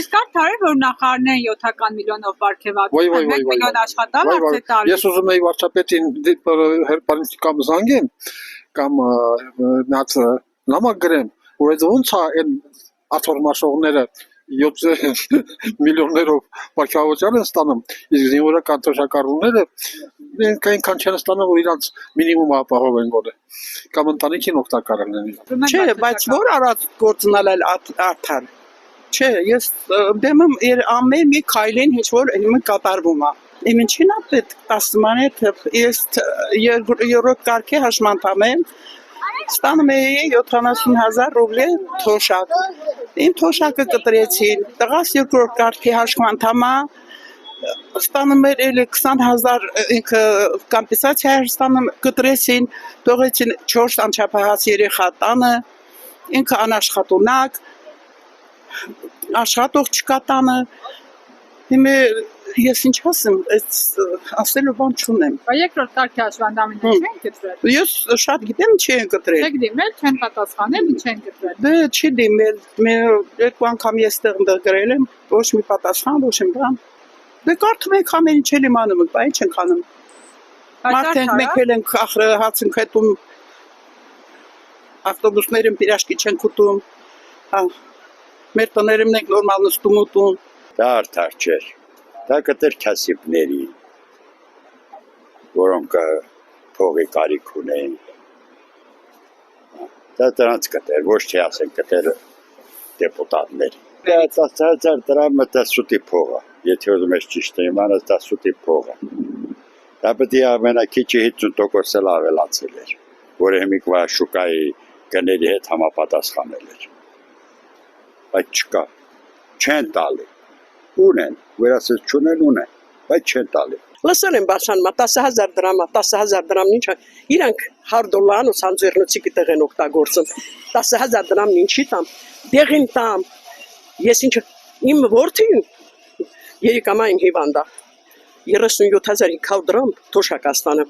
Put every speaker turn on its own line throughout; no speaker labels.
Իսկ արդար է, որ նախարարները 7 միլիոնով պարգևատրում են, 1 միլիոն աշխատալ արդեն տարի։
Ես ուզում եի վարչապետին հերպանից կամ զանգեմ, կամ նած նամակ գրեմ, որ այդ ոնց է այն աթոռմաշողները 7 միլիոններով պարգևատրում են ստանում, իսկ զինվորական թոշակառուները այնքան չեն ստանում, որ իրանց մինիմումը ապահովեն գոնե, կամ ընտանիքին օգտակար լինեն։
Չէ, բայց որ արած գործնալ արդար։ Չէ, ես դեմ եմ ամեն մի քայլին ինչ որ հիմա կատարվում է։ Իմ ինչին է պետք 10 մանեթ ես երրորդ կարգի հաշմանդամ եմ ստանում էի 70,000 ռուբլի թոշակ։ Իմ թոշակը կտրեցին, տղաս երկրորդ կարգի հաշմանդամ է ստանում էր էլի 20,000 ինքը կոմպենսացիա ստանում կտրեցին, թողեցին 4 անչափահաս երեխա տանը, ինքը անաշխատունակ, աշխատող չկա տանը, հիմա ես ինչ ասեմ, ասելու բան չունեմ։
Երկրորդ կարգի հաշվանդամին չեն կտրել։
Ես շատ գիտեմ չի են կտրել։
Չեք դիմել, չեն պատասխանել, չեն կտրել։
Դե չի դիմել, երկու անգամ ես տեղ գրել եմ, ոչ մի պատասխան, ոչ մի բան։ Դե կարդում եք ամեն ինչ էլ իմանում եք, բայց չենք անում։ Մարդենք մենք էլ ենք ախրը հաց ենք հետում, ավտոբուսներում պիրաշկի չենք ուտում, մեր տներում ենք նորմալ նստում ուտում։
Դա արդար չէր, դա կտեր քասիպների, որոնք փողի կարիք ունեին, դա դրանց կտեր, ոչ թե ասենք կտեր դեպուտատների։ 10,000 դրամը դա սուտի փող է, եթե ուզում ես ճիշտ իմանաս դա սուտի փող է։ Դա պետք է ամենակիչը 50% էլ ավելացել էր, որը հիմիկվա շուկայի գների հետ համապատասխանել էր։ Բայց չկա, չեն տալի, ունեն, վերասես չունեն ունեն, բայց չեն տալի։
Լսել եմ բաշանում, 10,000 դրամա, 10,000 դրամն ինչ է, իրանք $100 ու սանձերնոցի կտեղ են օգտագործում, 10,000 դրամն ինչի տամ, դեղին տամ, ես ինչ, իմ որդին, երիկամային հիվանդա, 37,500 դրամ թոշակաստանը,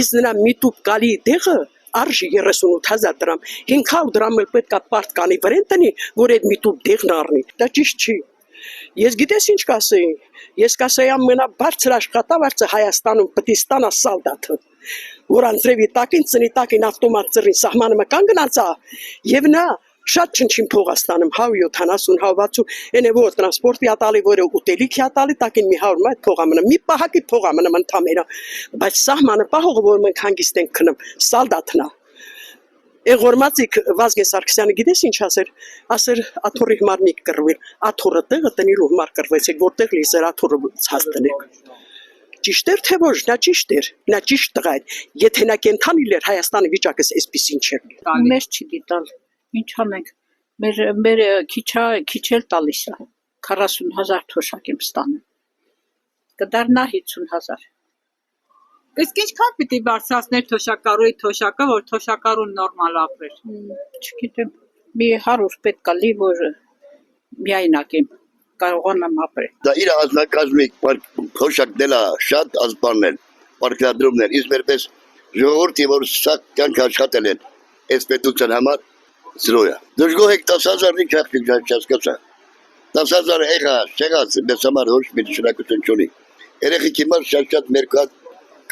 իսկ նրա միտուպ կալի դեղը արժի 38,000 դրամ, 500 դրամ էլ պետք է պարտկանի վրեն տնի, որ այդ միտուպ դեղն առնի, դա ճիշտ չի։ Ես գիտես ինչ կասեի, ես կասեի ամենաբարձր աշխատավարձը Հայաստանում պետք է ստանա սալդատը, որ անձրևի տակին, ծնի տակին ավտոմատ ծրին սահմանը մկան գնացա, և նա շատ չնչին փող է ստանում, 170, 160, այն է որ տրանսպորտի ատալի, որը ուտելիքի ատալի, տակին մի 100 մայտ փող է մնում, մի պահակի փող է մնում ընդամենը, բայց սահմանը պահողը, որ մենք հանգիստ ենք քնում, սալդատն է։ Էղորմածիկ Վազգեն Սարգսյանը գիտես ինչ ասեր աթոռի հիմար մի կռվել, աթոռը տեղը տնելու հիմար կռվեցեք, որտեղ լիզեր աթոռը ցած տնեք։ Ճիշտ էր թե ոչ, նա ճիշտ էր, նա ճիշտ տղա էր, եթե նա կենթանի էր Հայաստանի վիճակս այսպեսին չէր։
Մեր չի դիտալ, ինչ անենք, մեր քիչ էլ տալիս է, 40,000 թոշակ եմ ստանում, կդառնա 50,000։
Իսկ ինչքան պիտի բարձրացներ թոշակառուի թոշակը, որ թոշակառուն նորմալ ապրեր։
Չգիտեմ, մի 100 պետք է լի, որ միայնակ եմ, կարողանամ ապրել։
Դա իր ազնագազմի թոշակ դելա շատ ազբաններ, պարգևատրումներ, իսկ վերպես ժողովրդի, որ սա կյանք աշխատել են, այս պետության համար զրոյա։ Դժգոհ եք 10,000 ինչ աղջիկ չհասկացա։ 10,000 եղա, չեղած, մեզ համար ոչ մի նշանակություն չունի։ Երեխեքի համար շատ մերկատ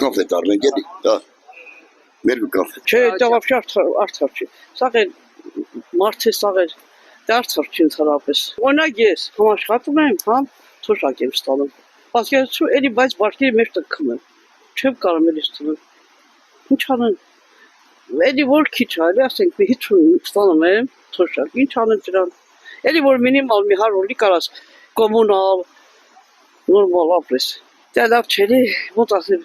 կաֆե դառնենք էլի, դա մեր կաֆե։
Չէ, դա вообще արդար չի։ Սաղ է մարդը սաղ է, դա արդար չի ընդհանրապես։ Օրինակ ես համաշխատում եմ, համ թոշակ եմ ստանում։ Պատկերացրու, էլի բայց բարկերը մեր տակ քնում։ Չեմ կարող էլի ստանալ։ Ինչ անեմ։ Էլի որ քիչ է, էլի ասենք 50 ստանում եմ թոշակ։ Ինչ անեմ դրան։ Էլի որ մինիմալ մի 100 լի կարաս կոմունալ նորմալ ապրես։ Դա լավ չէ, ոնց ասեմ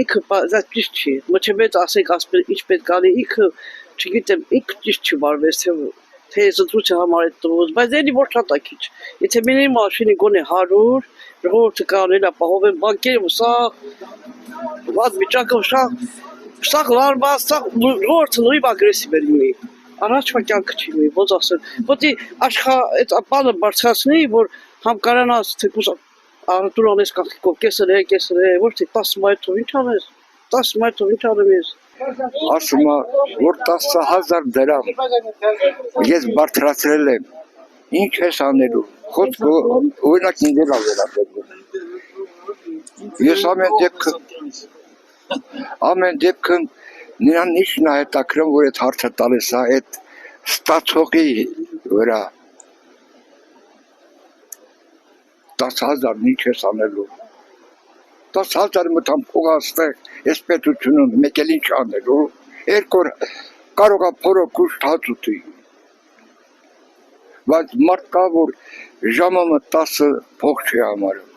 Իքը դա ճիշտ չի, մոչեմեծ ասենք ինչ պետք անի, իքը չգիտեմ, իքը ճիշտ չի բարվես, թե զդրուցը համար է տվոց, բայց էլի որ շատ է քիչ, եթե մինիմալ շինի գոնե 100, ժողովուրդը կանել ապահովեն բանկերը, սա վատ վիճակը, սա լարվա, սա ժողովուրդը նույն ագրեսիվ էր լինի, առաջվա կյանքը չի լինի, ոնց ասեմ, ոտի այդ բանը բարձրացնի, որ համ կարանաս թեկուզ Արտուր անես կախիկով, կեսր է, ոչ թե 10 մայթով, ինչ անես, 10 մայթով, ինչ անեմ ես։
Ասում է, որ 10,000 դրամ ես բարձրացրել եմ,
ինչ ես անելու, խոսքը օրինակ ինձ էլ ավելապետում։ Ես ամեն դեպքում նրան ինչն է հետաքրում, որ այդ հարցը տալիս է այդ ստացողի վրա 10,000 ինչ ես անելու, 10,000 մտամ փողաստեղ, այս պետությունում մեկ էլ ինչ անելու, երկու օր կարող է փորը կուշտ հաց ուտի, բայց մարդ կա, որ ժամը 10 փող չի համարում,